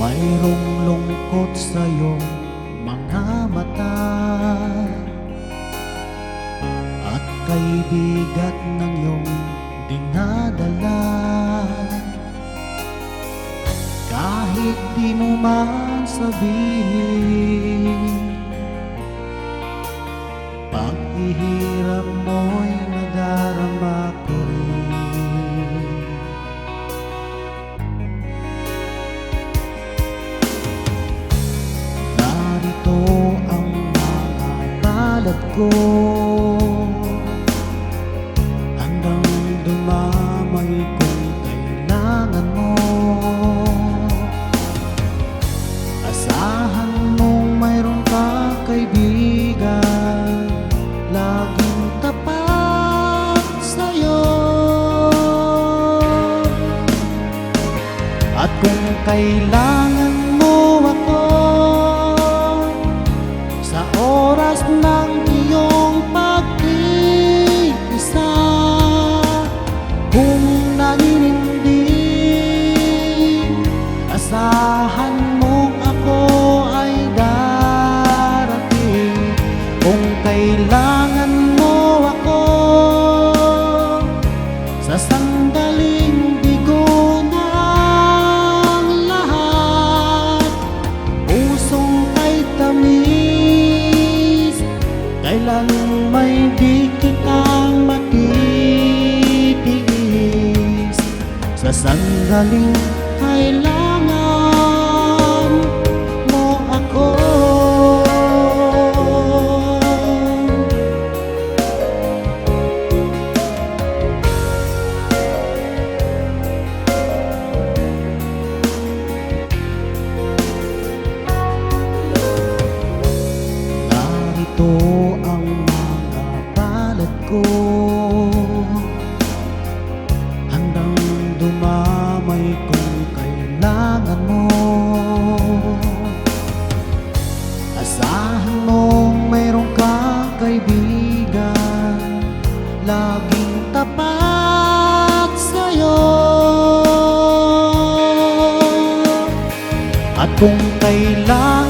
Mayroong lungkot sa iyong mga mata, at kay bigat ng iyong dinadala. Kahit di mo man sabihin, paghihirap mo'y nadarama ko rin. Narito ang mga palad ko, handang dumamay kung kailangan mo. Asahan mong mayroon kang kaibigan, laging tapat sa'yo. At kung kailangan mo ako sa oras ng iyong pag-iisa, kung naninindig, asahan mong ako ay darating. Kung kailangan mo ako sa sandaling bigo ng lahat, pusong kay tamis, kailan may di kitang matitiis. Sa sandaling kailangan mo ako. Narito ang mga palad ko, handang dumamay kung kailangan mo. Asahan mong mayroon kang kaibigan, laging tapat sa'yo. At kung kailangan